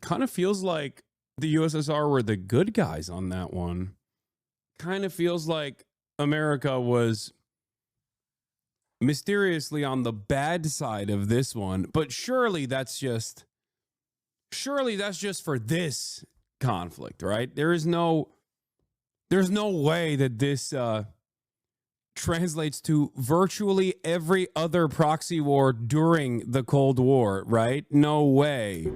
Kind of feels like the USSR were the good guys on that one. Kind of feels like America was mysteriously on the bad side of this one, but surely that's just for this conflict, right? There's no way that this translates to virtually every other proxy war during the Cold War, right? No way.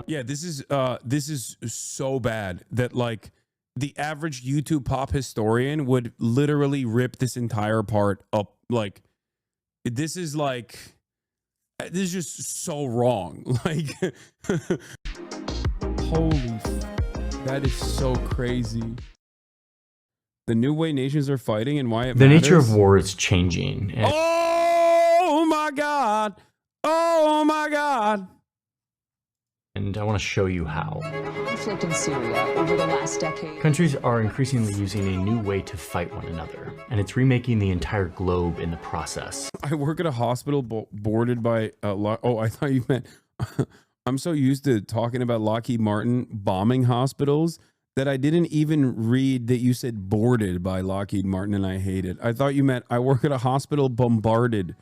Yeah, this is so bad that like the average YouTube pop historian would literally rip this entire part up. Like this is just so wrong. Like holy, that is so crazy. The new way nations are fighting and why it The matters. nature of war is changing. Oh my God. Oh my God. And I want to show you how. Conflict in Syria over the last decade. Countries are increasingly using a new way to fight one another, and it's remaking the entire globe in the process. I work at a hospital boarded by oh, I thought you meant I'm so used to talking about Lockheed Martin bombing hospitals that I didn't even read that you said boarded by Lockheed Martin, and I hate it. I thought you meant I work at a hospital bombarded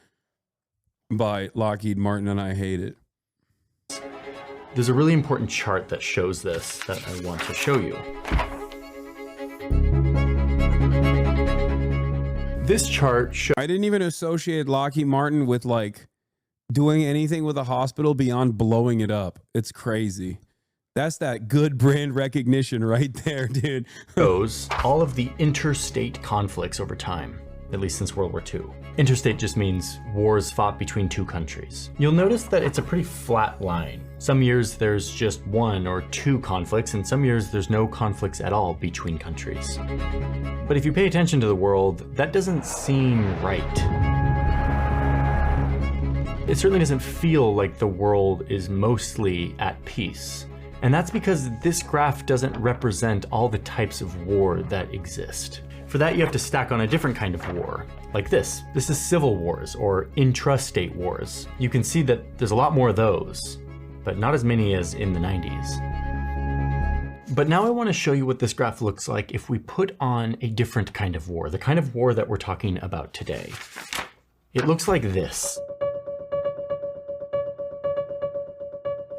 by Lockheed Martin, and I hate it. There's a really important chart that shows this that I want to show you. This chart shows... I didn't even associate Lockheed Martin with like doing anything with a hospital beyond blowing it up. It's crazy. That's that good brand recognition right there, dude. Shows all of the interstate conflicts over time, at least since World War II. Interstate just means wars fought between two countries. You'll notice that it's a pretty flat line. Some years there's just one or two conflicts, and some years there's no conflicts at all between countries. But if you pay attention to the world, that doesn't seem right. It certainly doesn't feel like the world is mostly at peace. And that's because this graph doesn't represent all the types of war that exist. For that, you have to stack on a different kind of war, like this. This is civil wars or intrastate wars. You can see that there's a lot more of those, but not as many as in the 90s. But now I want to show you what this graph looks like if we put on a different kind of war, the kind of war that we're talking about today. It looks like this.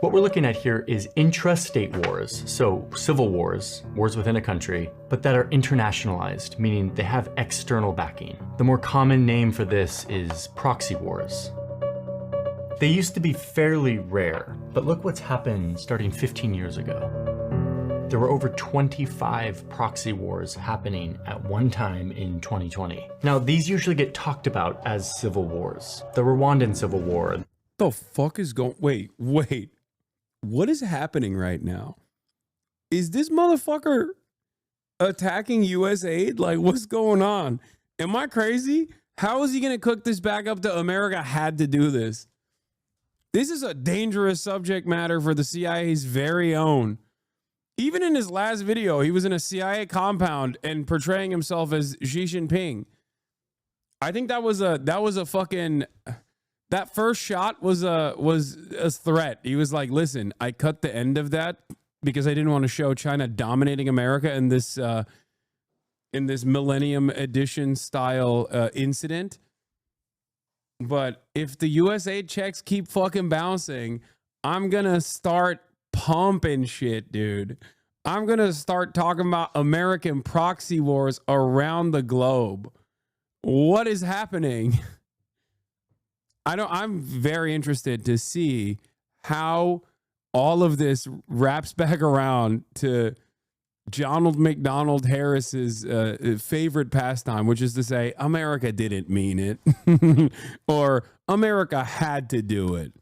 What we're looking at here is intrastate wars, so civil wars, wars within a country, but that are internationalized, meaning they have external backing. The more common name for this is proxy wars. They used to be fairly rare, but look what's happened starting 15 years ago. There were over 25 proxy wars happening at one time in 2020. Now, these usually get talked about as civil wars. The Rwandan Civil War. The fuck is going... Wait. What is happening right now? Is this motherfucker attacking U.S. aid? Like, what's going on? Am I crazy? How is he going to cook this back up to America had to do this? This is a dangerous subject matter for the CIA's very own. Even in his last video, he was in a CIA compound and portraying himself as Xi Jinping. I think that was a fucking... That first shot was a threat. He was like, listen, I cut the end of that because I didn't want to show China dominating America in this Millennium Edition style incident. But if the USA checks keep fucking bouncing, I'm going to start pumping shit, dude. I'm going to start talking about American proxy wars around the globe. What is happening? I'm very interested to see how all of this wraps back around to Donald McDonald Harris's favorite pastime, which is to say, America didn't mean it, or America had to do it.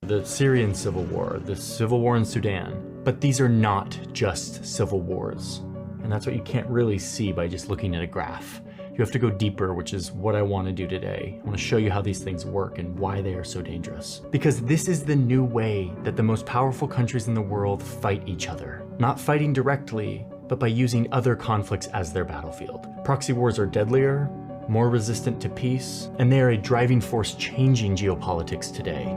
The Syrian Civil War, the Civil War in Sudan. But these are not just civil wars. And that's what you can't really see by just looking at a graph. You have to go deeper, which is what I want to do today. I want to show you how these things work and why they are so dangerous. Because this is the new way that the most powerful countries in the world fight each other. Not fighting directly, but by using other conflicts as their battlefield. Proxy wars are deadlier, more resistant to peace, and they are a driving force changing geopolitics today.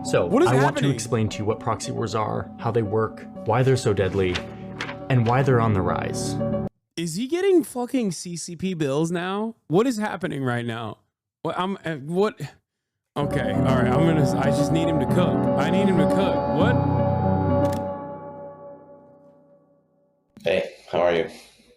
So What is I want to happening? explain to you what proxy wars are, how they work, why they're so deadly, and why they're on the rise. Is he getting fucking CCP bills now? What is happening right now? What? Okay, all right. I just need him to cook. I need him to cook. What? Hey, how are you?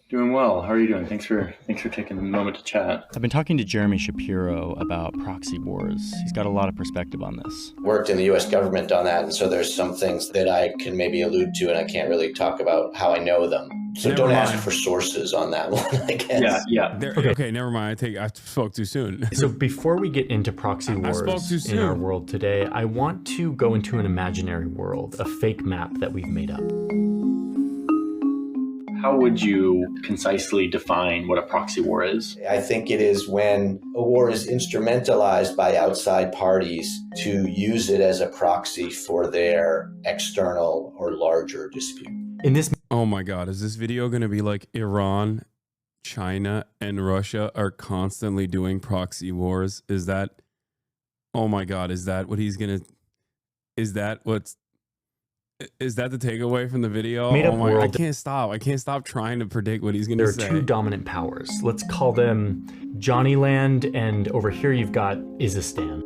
Doing well. How are you doing? Thanks for taking a moment to chat. I've been talking to Jeremy Shapiro about proxy wars. He's got a lot of perspective on this. Worked in the U.S. government on that, and so there's some things that I can maybe allude to, and I can't really talk about how I know them. So Never don't mind. ask for sources on that one, I guess. Yeah. Okay, never mind. I spoke too soon. So before we get into proxy I spoke wars too in our soon. world today, I want to go into an imaginary world, a fake map that we've made up. How would you concisely define what a proxy war is? I think it is when a war is instrumentalized by outside parties to use it as a proxy for their external or larger dispute. In this Oh my God, is this video going to be like Iran, China, and Russia are constantly doing proxy wars? Is that, oh my God, is that what he's going to, is that the takeaway from the video? Made up Oh my, I world. can't stop trying to predict what he's going to There are say. two dominant powers. Let's call them Johnnyland, and over here you've got Izistan.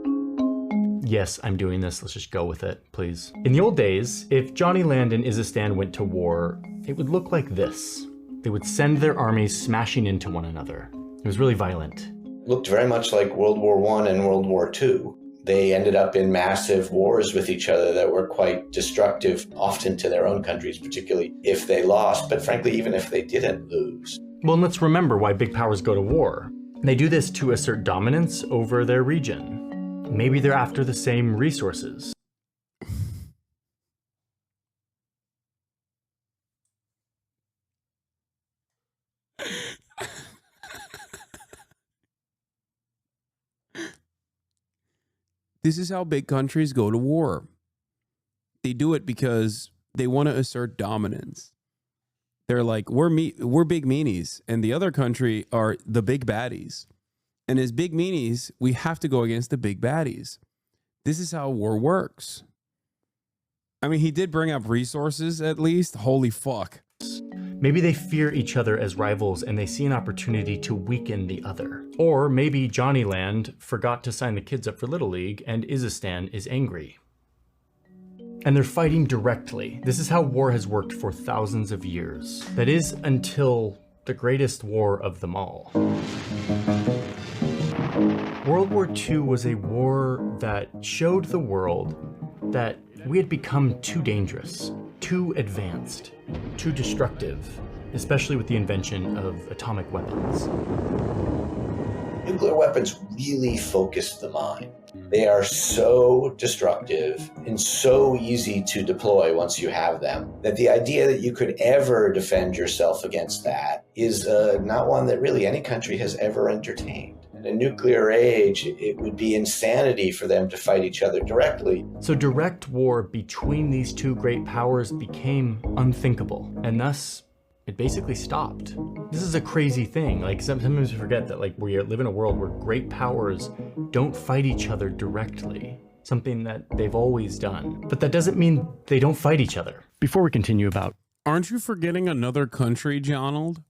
Yes, I'm doing this. Let's just go with it, please. In the old days, if Johnnyland and Izistan went to war, it would look like this. They would send their armies smashing into one another. It was really violent. Looked very much like World War I and World War II. They ended up in massive wars with each other that were quite destructive, often to their own countries, particularly if they lost, but frankly, even if they didn't lose. Well, and let's remember why big powers go to war. They do this to assert dominance over their region. Maybe they're after the same resources. This is how big countries go to war. They do it because they want to assert dominance. They're like, we're big meanies, and the other country are the big baddies. And as big meanies, we have to go against the big baddies. This is how war works. I mean, he did bring up resources at least. Holy fuck. Maybe they fear each other as rivals and they see an opportunity to weaken the other. Or maybe Johnnyland forgot to sign the kids up for Little League and Izistan is angry. And they're fighting directly. This is how war has worked for thousands of years. That is, until the greatest war of them all. World War II was a war that showed the world that we had become too dangerous, too advanced, too destructive, especially with the invention of atomic weapons. Nuclear weapons really focus the mind. They are so destructive and so easy to deploy once you have them that the idea that you could ever defend yourself against that is not one that really any country has ever entertained. In a nuclear age, it would be insanity for them to fight each other directly. So direct war between these two great powers became unthinkable, and thus it basically stopped. This is a crazy thing. Like sometimes we forget that we live in a world where great powers don't fight each other directly, something that they've always done. But that doesn't mean they don't fight each other. Before we continue about Aren't you forgetting another country, Jonald?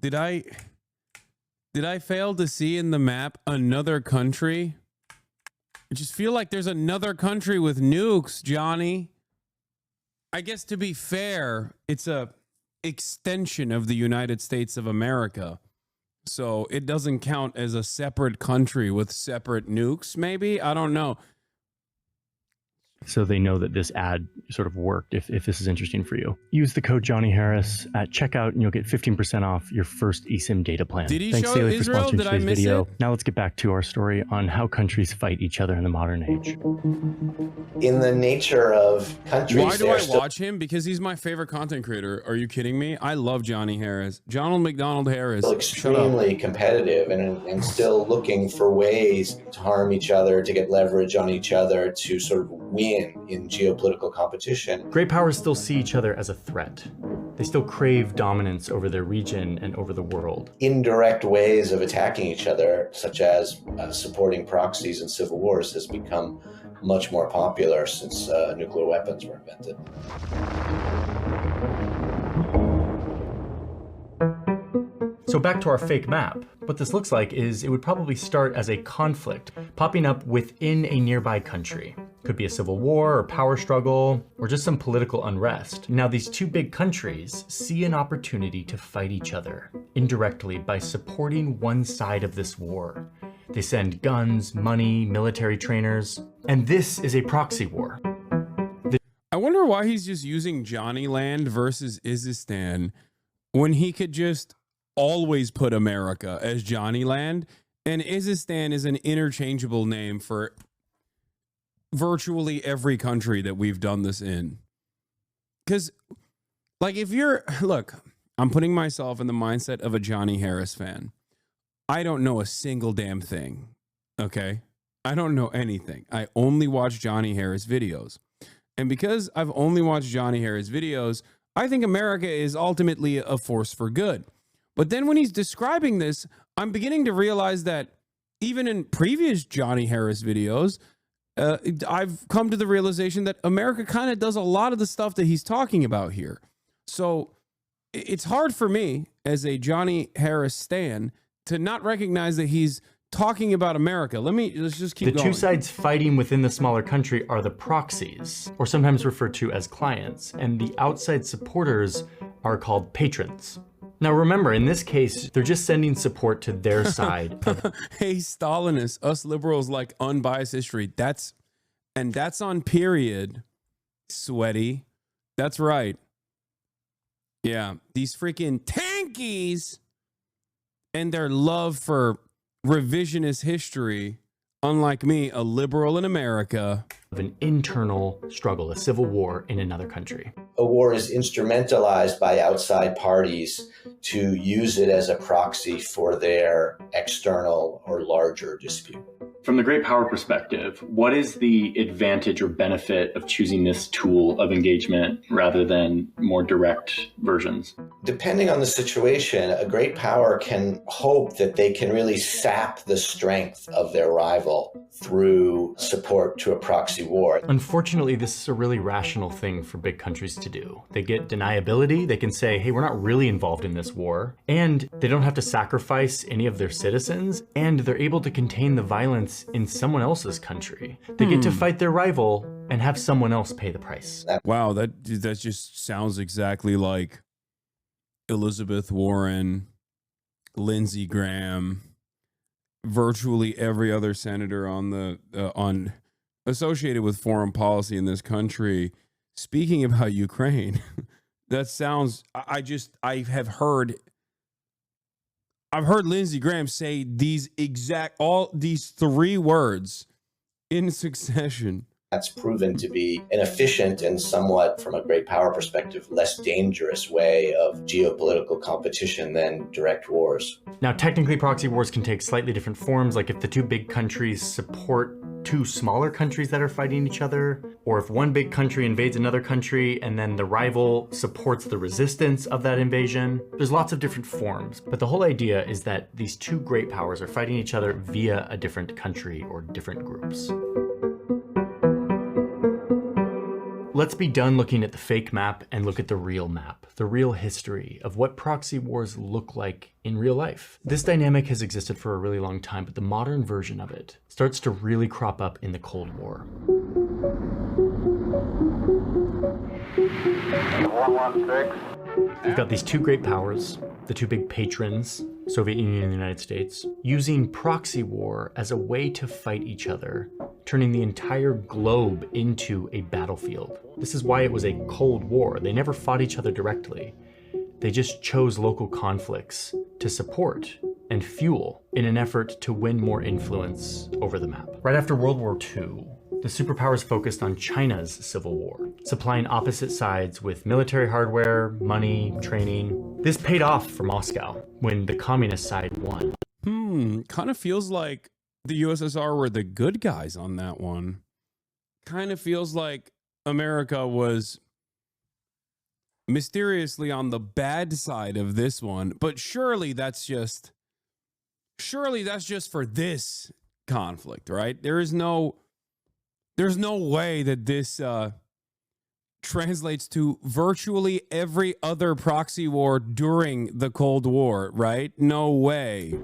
Did I fail to see in the map another country? I just feel like there's another country with nukes, Johnny. I guess to be fair, it's a extension of the United States of America. So it doesn't count as a separate country with separate nukes, maybe? I don't know. so they know that this ad sort of worked if this is interesting for you. Use the code Johnny Harris at checkout and you'll get 15% off your first eSIM data plan. Did he Thanks, show Saley, for Israel? sponsoring Did I today's miss video. it? Now let's get back to our story on how countries fight each other in the modern age. In the nature of countries, Why do they're I still watch him? Because he's my favorite content creator. Are you kidding me? I love Johnny Harris. Donald McDonald Harris. Shut up. extremely competitive and still looking for ways to harm each other, to get leverage on each other, to sort of win in geopolitical competition. Great powers still see each other as a threat. They still crave dominance over their region and over the world. Indirect ways of attacking each other, such as supporting proxies in civil wars, has become much more popular since nuclear weapons were invented. So back to our fake map. What this looks like is it would probably start as a conflict popping up within a nearby country. Could be a civil war or power struggle or just some political unrest. Now these two big countries see an opportunity to fight each other indirectly by supporting one side of this war. They send guns, money, military trainers, and this is a proxy war. I wonder why he's just using Johnny Land versus Izistan when he could just always put America as Johnny Land, and Izistan is an interchangeable name for virtually every country that we've done this in. Because, like, if you're, look, I'm putting myself in the mindset of a Johnny Harris fan. I don't know a single damn thing, okay? I don't know anything. I only watch Johnny Harris videos. And because I've only watched Johnny Harris videos, I think America is ultimately a force for good. But then when he's describing this, I'm beginning to realize that even in previous Johnny Harris videos, I've come to the realization that America kind of does a lot of the stuff that he's talking about here. So it's hard for me as a Johnny Harris stan to not recognize that he's talking about America. Let's just keep going. The two sides fighting within the smaller country are the proxies, or sometimes referred to as clients, and the outside supporters are called patrons. Now remember, in this case, they're just sending support to their side. Hey, Stalinists, us liberals like unbiased history. That's on period, sweaty. That's right. Yeah, these freaking tankies and their love for revisionist history, unlike me, a liberal in America. Of an internal struggle, a civil war in another country. A war is instrumentalized by outside parties to use it as a proxy for their external or larger dispute. From the great power perspective, what is the advantage or benefit of choosing this tool of engagement rather than more direct versions? Depending on the situation, a great power can hope that they can really sap the strength of their rival through support to a proxy war. Unfortunately, this is a really rational thing for big countries to do. They get deniability. They can say, hey, we're not really involved in this war. And they don't have to sacrifice any of their citizens. And they're able to contain the violence in someone else's country. They get to fight their rival and have someone else pay the price. Wow, that just sounds exactly like Elizabeth Warren, Lindsey Graham, virtually every other senator on associated with foreign policy in this country speaking about Ukraine. That sounds, I've heard Lindsey Graham say all these three words in succession. That's proven to be an efficient and somewhat, from a great power perspective, less dangerous way of geopolitical competition than direct wars. Now, technically, proxy wars can take slightly different forms, like if the two big countries support two smaller countries that are fighting each other, or if one big country invades another country and then the rival supports the resistance of that invasion. There's lots of different forms, but the whole idea is that these two great powers are fighting each other via a different country or different groups. Let's be done looking at the fake map and look at the real map, the real history of what proxy wars look like in real life. This dynamic has existed for a really long time, but the modern version of it starts to really crop up in the Cold War. 116. We've got these two great powers, the two big patrons, Soviet Union and the United States, using proxy war as a way to fight each other, turning the entire globe into a battlefield. This is why it was a Cold War. They never fought each other directly. They just chose local conflicts to support and fuel in an effort to win more influence over the map. Right after World War II, the superpowers focused on China's civil war, supplying opposite sides with military hardware, money, training. This paid off for Moscow when the communist side won. Kind of feels like the USSR were the good guys on that one. Kind of feels like America was mysteriously on the bad side of this one, but surely that's just for this conflict, right? There's no way that this translates to virtually every other proxy war during the Cold War, right? No way.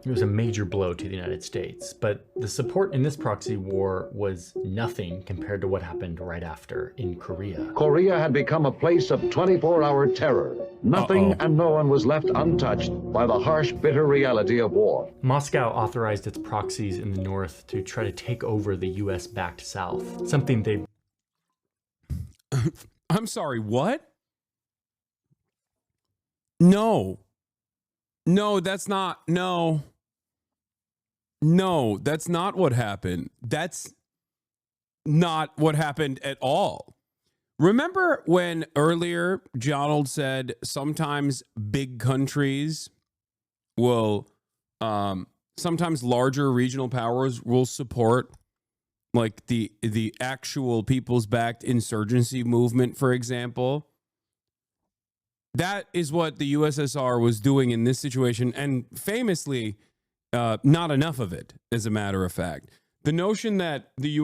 It was a major blow to the United States, but the support in this proxy war was nothing compared to what happened right after in Korea. Korea had become a place of 24-hour terror. Nothing and no one was left untouched by the harsh, bitter reality of war. Moscow authorized its proxies in the north to try to take over the US-backed South, something they... I'm sorry, what? No, that's not. No, that's not what happened. That's not what happened at all. Remember when earlier Donald said sometimes big countries will, sometimes larger regional powers will support like the actual people's backed insurgency movement, for example. That is what the USSR was doing in this situation, and famously, not enough of it, as a matter of fact. The notion that the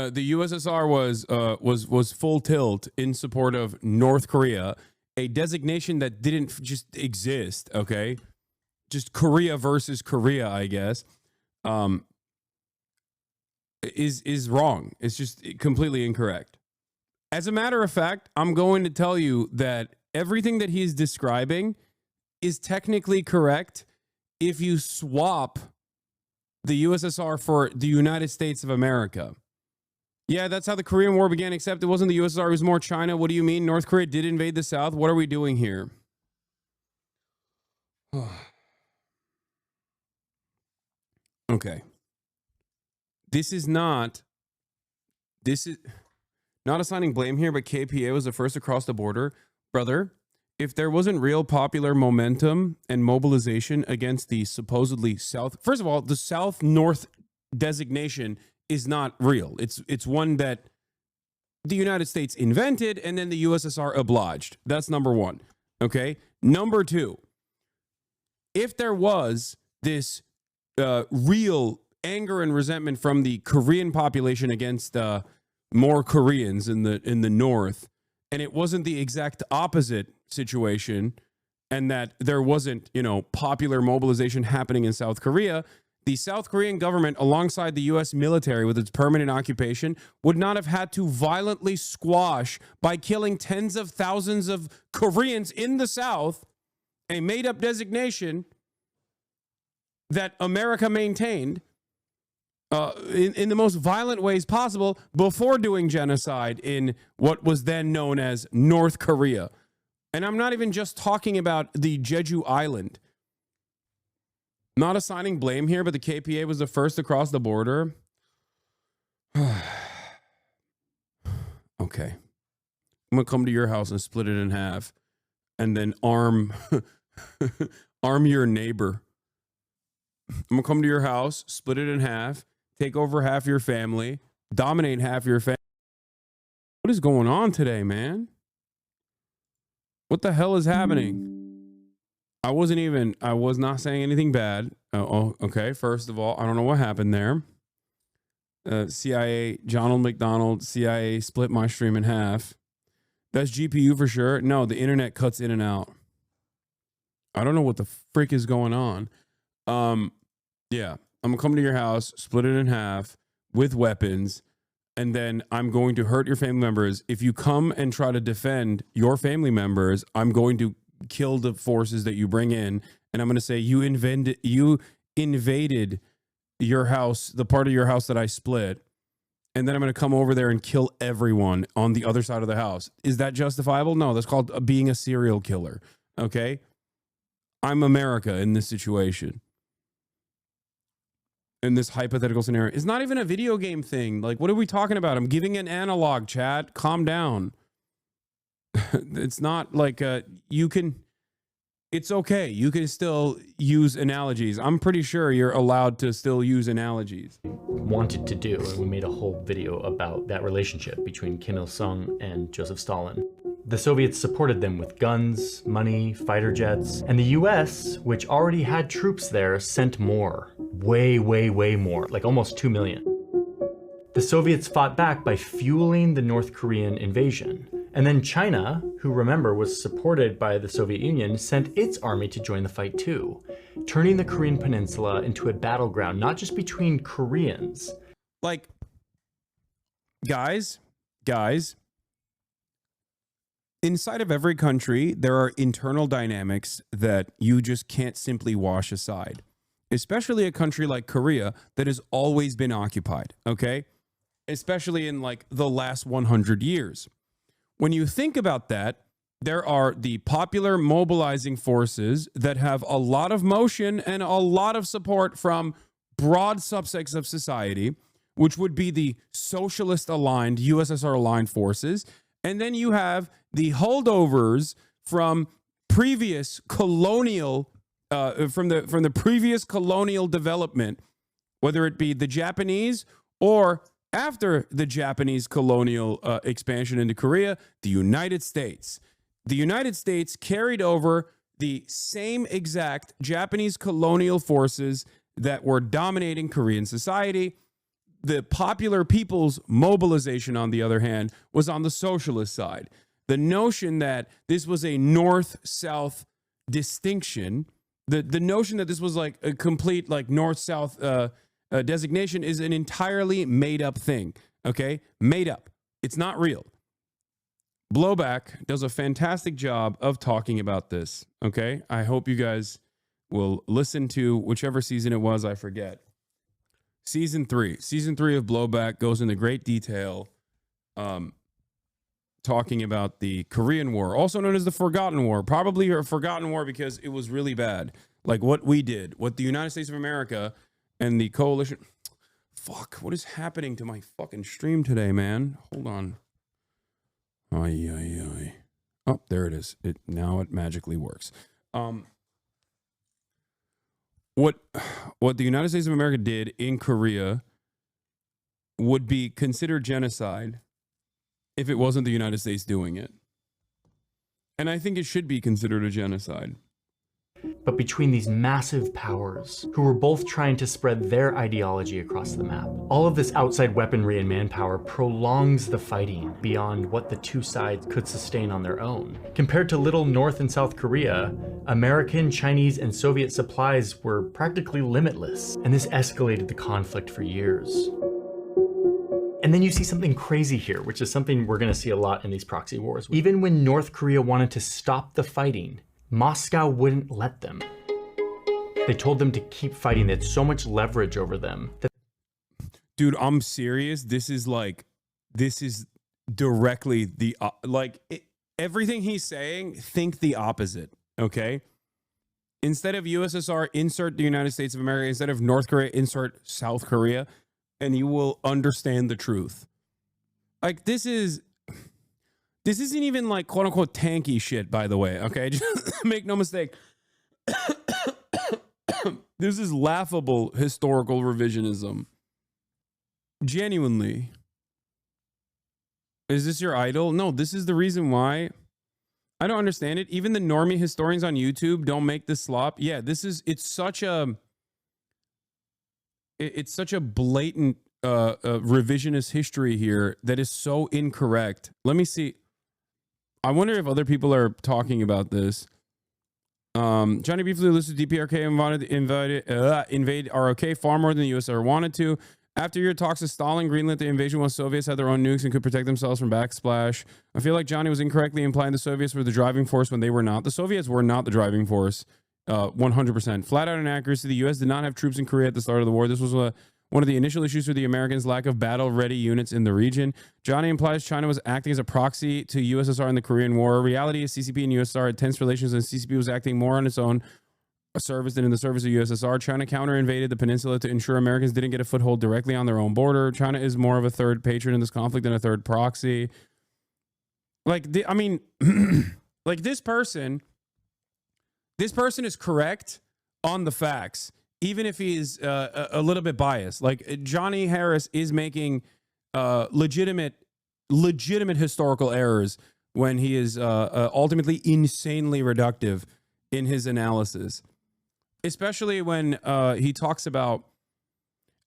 USSR was full tilt in support of North Korea, a designation that didn't just exist, okay? Just Korea versus Korea, I guess, is wrong. It's just completely incorrect. As a matter of fact, I'm going to tell you that everything that he's describing is technically correct if you swap the USSR for the United States of America. Yeah, that's how the Korean War began, except it wasn't the USSR, it was more China. What do you mean? North Korea did invade the South? What are we doing here? Okay. This is not assigning blame here, but KPA was the first across the border. Brother, if there wasn't real popular momentum and mobilization against the supposedly South, first of all, the South-North designation is not real. It's one that the United States invented and then the USSR obliged. That's number one. Okay. Number two, if there was this real anger and resentment from the Korean population against more Koreans in the North, and it wasn't the exact opposite situation, and that there wasn't, popular mobilization happening in South Korea, the South Korean government, alongside the U.S. military with its permanent occupation, would not have had to violently squash by killing tens of thousands of Koreans in the South, a made-up designation that America maintained in the most violent ways possible before doing genocide in what was then known as North Korea. And I'm not even just talking about the Jeju Island. Not assigning blame here, but the KPA was the first to cross the border. Okay. I'm going to come to your house and split it in half and then arm your neighbor. I'm going to come to your house, split it in half, take over half your family, dominate half your family. What is going on today, man? What the hell is happening? I was not saying anything bad. Okay. First of all, I don't know what happened there. CIA, Donald McDonald, CIA split my stream in half. That's GPU for sure. No, the internet cuts in and out. I don't know what the frick is going on. Yeah, I'm gonna come to your house, split it in half with weapons, and then I'm going to hurt your family members. If you come and try to defend your family members, I'm going to kill the forces that you bring in, and I'm going to say you invaded your house, the part of your house that I split, and then I'm going to come over there and kill everyone on the other side of the house. Is that justifiable? No, that's called being a serial killer. Okay, I'm America in this situation. In this hypothetical scenario, it's not even a video game thing. Like, what are we talking about? I'm giving an analog, chat. Calm down. It's not like you can. it's okay. You can still use analogies. I'm pretty sure you're allowed to still use analogies. Wanted to do, and we made a whole video about that relationship between Kim Il-sung and Joseph Stalin. The Soviets supported them with guns, money, fighter jets, and the US, which already had troops there, sent more. Way, way, way more, like almost 2 million. The Soviets fought back by fueling the North Korean invasion. And then China, who remember was supported by the Soviet Union, sent its army to join the fight too, turning the Korean peninsula into a battleground, not just between Koreans. Like, guys, inside of every country, there are internal dynamics that you just can't simply wash aside, especially a country like Korea that has always been occupied, okay? Especially in like the last 100 years. When you think about that, there are the popular mobilizing forces that have a lot of motion and a lot of support from broad subsects of society, which would be the socialist aligned, USSR aligned forces. And then you have the holdovers from previous colonial, from the previous colonial development, whether it be the Japanese or after the Japanese colonial expansion into Korea, the United States. The United States carried over the same exact Japanese colonial forces that were dominating Korean society. The popular people's mobilization, on the other hand, was on the socialist side. The notion that this was a north-south distinction, the notion that this was like a complete like north-south designation is an entirely made-up thing, okay? Made up. It's not real. Blowback does a fantastic job of talking about this, okay? I hope you guys will listen to whichever season it was, I forget. Season 3 of Blowback goes into great detail talking about the Korean War, also known as the Forgotten War. Probably a forgotten war because it was really bad. Like what we did, what the United States of America and the coalition. Fuck, what is happening to my fucking stream today, man? Hold on. Oh, there it is. Now it magically works. What the United States of America did in Korea would be considered genocide if it wasn't the United States doing it. And I think it should be considered a genocide. But between these massive powers, who were both trying to spread their ideology across the map, all of this outside weaponry and manpower prolongs the fighting beyond what the two sides could sustain on their own. Compared to little North and South Korea, American, Chinese, and Soviet supplies were practically limitless, and this escalated the conflict for years. And then you see something crazy here, which is something we're going to see a lot in these proxy wars. Even when North Korea wanted to stop the fighting, Moscow wouldn't let them. They told them to keep fighting. They had so much leverage over them. Dude, I'm serious. This is directly the, everything he's saying, think the opposite, okay? Instead of USSR, insert the United States of America. Instead of North Korea, insert South Korea, and you will understand the truth. Like, this isn't even like quote unquote tanky shit, by the way. Okay. Just make no mistake. This is laughable historical revisionism. Genuinely. Is this your idol? No, this is the reason why. I don't understand it. Even the normie historians on YouTube don't make this slop. Yeah, it's such a blatant revisionist history here that is so incorrect. Let me see. I wonder if other people are talking about this. Johnny briefly listed DPRK and wanted to invade ROK far more than the USSR wanted to. After your talks with Stalin, greenlit the invasion while Soviets had their own nukes and could protect themselves from backsplash. I feel like Johnny was incorrectly implying the Soviets were the driving force when they were not. The Soviets were not the driving force, 100%. Flat out inaccuracy. The U.S. did not have troops in Korea at the start of the war. This was one of the initial issues for the Americans, lack of battle-ready units in the region. Johnny implies China was acting as a proxy to USSR in the Korean War. Reality is CCP and USSR had tense relations, and CCP was acting more on its own service than in the service of USSR. China counter-invaded the peninsula to ensure Americans didn't get a foothold directly on their own border. China is more of a third patron in this conflict than a third proxy. Like, like this person this person is correct on the facts, even if he is a little bit biased. Like Johnny Harris is making legitimate historical errors when he is ultimately insanely reductive in his analysis, especially when he talks about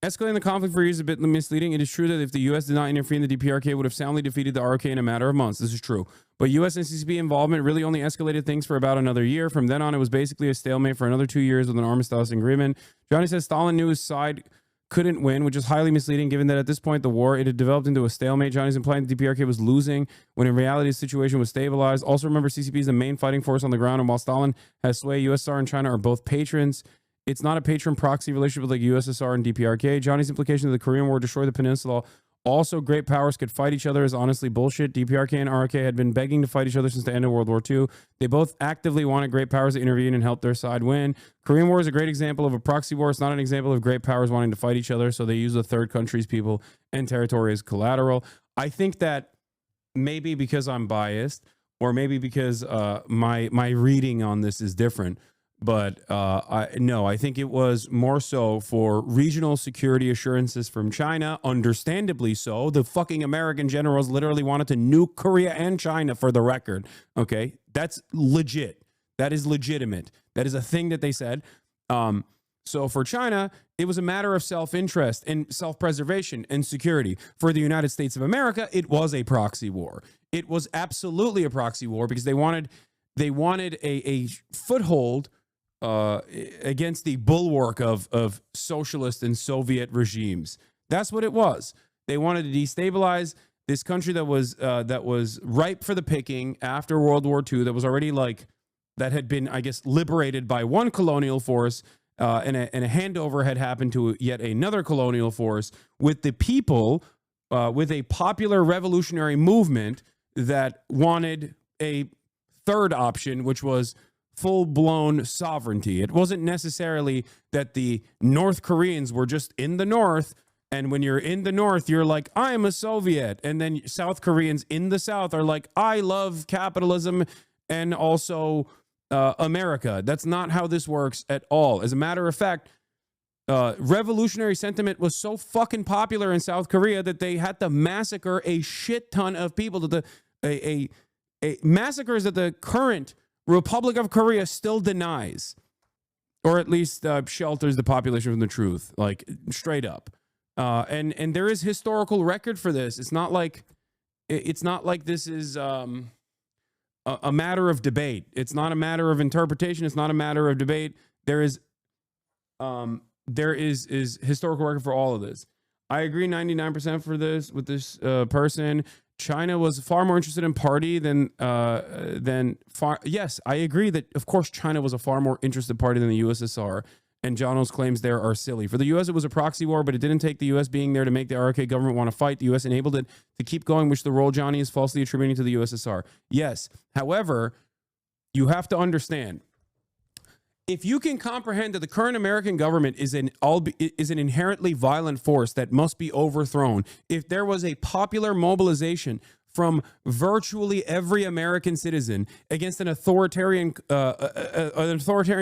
escalating the conflict for years is a bit misleading. It is true that if the U.S. did not intervene, the DPRK would have soundly defeated the RK in a matter of months. This is true. But U.S. and CCP involvement really only escalated things for about another year. From then on, it was basically a stalemate for another 2 years with an armistice agreement. Johnny says Stalin knew his side couldn't win, which is highly misleading given that at this point, the war, it had developed into a stalemate. Johnny's implying the DPRK was losing when in reality the situation was stabilized. Also remember, CCP is the main fighting force on the ground, and while Stalin has sway, USSR and China are both patrons. It's not a patron-proxy relationship like USSR and DPRK. Johnny's implication that the Korean War destroyed the peninsula. Also, great powers could fight each other is honestly bullshit. DPRK and RK had been begging to fight each other since the end of World War II. They both actively wanted great powers to intervene and help their side win. Korean War is a great example of a proxy war. It's not an example of great powers wanting to fight each other, so they use the third country's people and territory as collateral. I think that maybe because I'm biased, or maybe because my reading on this is different, but I think it was more so for regional security assurances from China, understandably so. The fucking American generals literally wanted to nuke Korea and China, for the record. Okay, that's legit. That is legitimate. That is a thing that they said. So for China, it was a matter of self-interest and self-preservation and security. For the United States of America, it was a proxy war. It was absolutely a proxy war because they wanted a foothold against the bulwark of socialist and Soviet regimes. That's what it was. They wanted to destabilize this country that was ripe for the picking after World War II, that had been, I guess, liberated by one colonial force, and a handover had happened to yet another colonial force, with the people, with a popular revolutionary movement that wanted a third option, which was full-blown sovereignty. It wasn't necessarily that the North Koreans were just in the North, and when you're in the North, you're like, I'm a Soviet. And then South Koreans in the South are like, I love capitalism and also America. That's not how this works at all. As a matter of fact, revolutionary sentiment was so fucking popular in South Korea that they had to massacre a shit ton of people. Massacres that the current Republic of Korea still denies, or at least shelters the population from the truth, like straight up. And there is historical record for this. It's not like this is a matter of debate. It's not a matter of interpretation. It's not a matter of debate. There is historical record for all of this. I agree 99% for this with this person. China was far more interested in party than yes, I agree that of course China was a far more interested party than the USSR, and Jono's claims there are silly. For the US, it was a proxy war, but it didn't take the US being there to make the RK government want to fight. The US enabled it to keep going, which the role Johnny is falsely attributing to the USSR. Yes, however, you have to understand, if you can comprehend that the current American government is an inherently violent force that must be overthrown, if there was a popular mobilization from virtually every American citizen against an authoritarian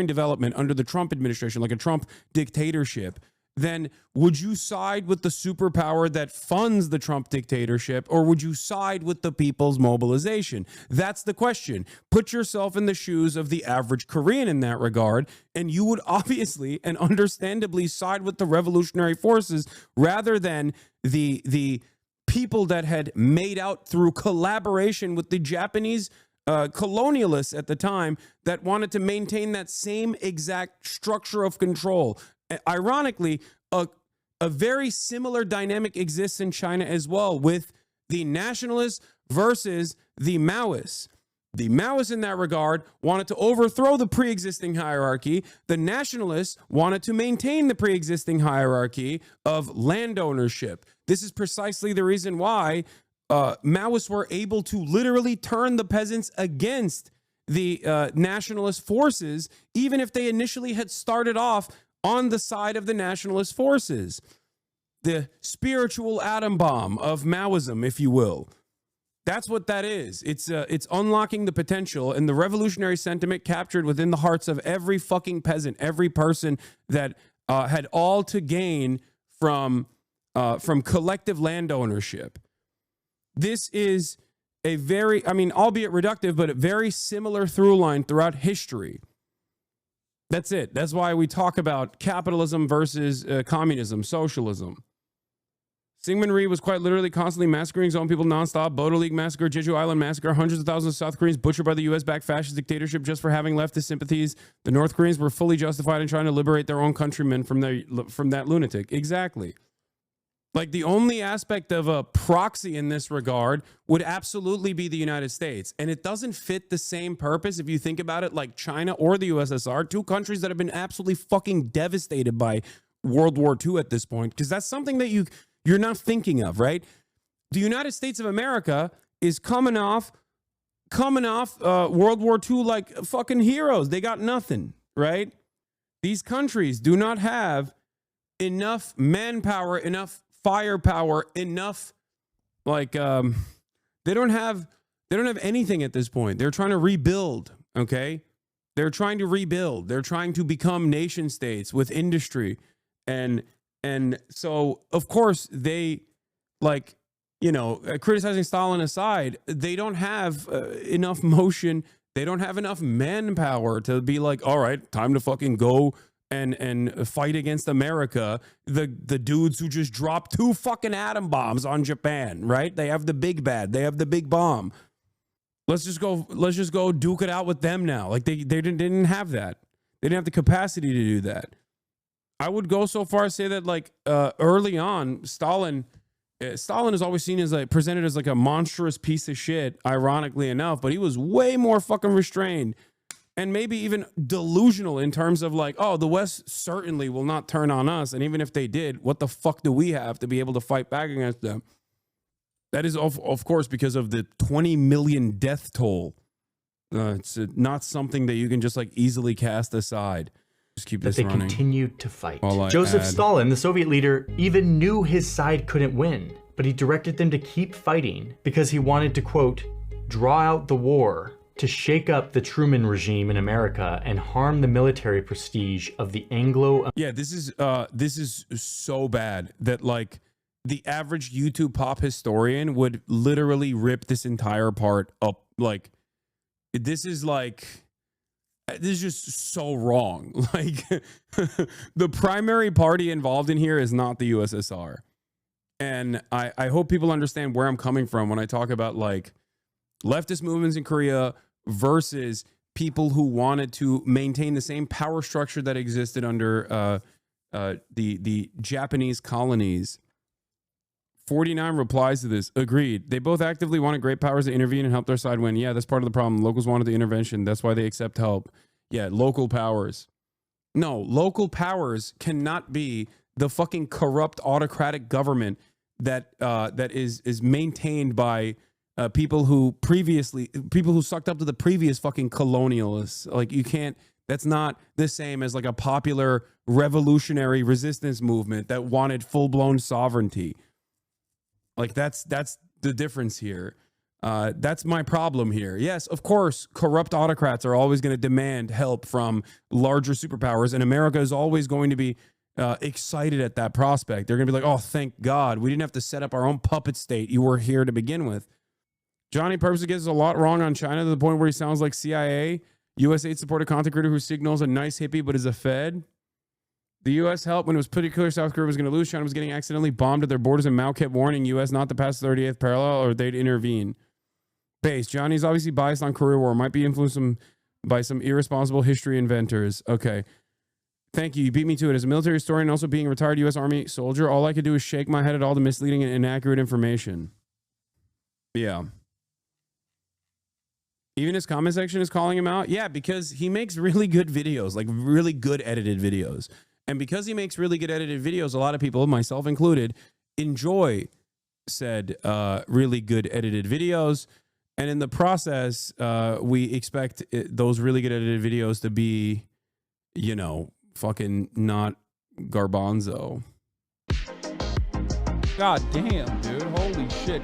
development under the Trump administration, like a Trump dictatorship, then would you side with the superpower that funds the Trump dictatorship, or would you side with the people's mobilization? That's the question. Put yourself in the shoes of the average Korean in that regard, and you would obviously and understandably side with the revolutionary forces rather than the people that had made out through collaboration with the Japanese colonialists at the time that wanted to maintain that same exact structure of control. Ironically, a very similar dynamic exists in China as well, with the nationalists versus the Maoists. The Maoists in that regard wanted to overthrow the pre-existing hierarchy. The nationalists wanted to maintain the pre-existing hierarchy of land ownership. This is precisely the reason why Maoists were able to literally turn the peasants against the nationalist forces, even if they initially had started off on the side of the nationalist forces. The spiritual atom bomb of Maoism, if you will. That's what that is. It's unlocking the potential and the revolutionary sentiment captured within the hearts of every fucking peasant, every person that had all to gain from collective land ownership. This is a very, I mean, albeit reductive, but a very similar through line throughout history. That's it. That's why we talk about capitalism versus communism, socialism. Syngman Rhee was quite literally constantly massacring his own people nonstop. Bodo League massacre, Jeju Island massacre, hundreds of thousands of South Koreans butchered by the U.S.-backed fascist dictatorship just for having leftist sympathies. The North Koreans were fully justified in trying to liberate their own countrymen from that lunatic. Exactly. Like, the only aspect of a proxy in this regard would absolutely be the United States. And it doesn't fit the same purpose if you think about it like China or the USSR, two countries that have been absolutely fucking devastated by World War II at this point, because that's something that you're not thinking of, right? The United States of America is coming off World War II like fucking heroes. They got nothing, right? These countries do not have enough manpower, enough firepower, enough like they don't have anything at this point. They're trying to rebuild, okay? They're trying to rebuild. They're trying to become nation states with industry. And so, of course, they, like, you know, criticizing Stalin aside, they don't have enough motion. They don't have enough manpower to be like, all right, time to fucking go and fight against America. The dudes who just dropped 2 fucking atom bombs on Japan, right? They have the big bad. They have the big bomb. Let's just go duke it out with them now. Like, they didn't have that. They didn't have the capacity to do that. I would go so far as say that, like, early on, Stalin is always seen as like presented as like a monstrous piece of shit, ironically enough, but he was way more fucking restrained and maybe even delusional in terms of like, oh, the West certainly will not turn on us. And even if they did, what the fuck do we have to be able to fight back against them? That is, of course, because of the 20 million death toll. It's not something that you can just like easily cast aside. Just keep this running. They continued to fight. Joseph Stalin, the Soviet leader, even knew his side couldn't win, but he directed them to keep fighting because he wanted to, quote, draw out the war to shake up the Truman regime in America and harm the military prestige of the Anglo. Yeah, this is so bad that like the average YouTube pop historian would literally rip this entire part up. Like, this is just so wrong. Like, the primary party involved in here is not the USSR. And I hope people understand where I'm coming from when I talk about like leftist movements in Korea versus people who wanted to maintain the same power structure that existed under the Japanese colonies. 49 replies to this. Agreed. They both actively wanted great powers to intervene and help their side win. Yeah, that's part of the problem. Locals wanted the intervention. That's why they accept help. Yeah, local powers. No, local powers cannot be the fucking corrupt autocratic government that is maintained by people who sucked up to the previous fucking colonialists. Like, you can't. That's not the same as like a popular revolutionary resistance movement that wanted full-blown sovereignty. Like, that's the difference here. That's my problem here. Yes, of course, corrupt autocrats are always going to demand help from larger superpowers, and America is always going to be excited at that prospect. They're going to be like, oh, thank God. We didn't have to set up our own puppet state. You were here to begin with. Johnny purposely gets a lot wrong on China to the point where he sounds like CIA. US aid supported content creator who signals a nice hippie but is a Fed. The U.S. helped when it was pretty clear South Korea was going to lose. China was getting accidentally bombed at their borders, and Mao kept warning U.S. not to pass the 38th parallel or they'd intervene. Base. Johnny's obviously biased on Korea War. Might be influenced by some irresponsible history inventors. Okay. Thank you. You beat me to it. As a military historian and also being a retired U.S. Army soldier, all I could do is shake my head at all the misleading and inaccurate information. Yeah. Even his comment section is calling him out. Yeah, because he makes really good videos, like really good edited videos. And because he makes really good edited videos, a lot of people, myself included, enjoy said really good edited videos. And in the process, we expect those really good edited videos to be, you know, fucking not garbanzo. God damn, dude. Holy shit.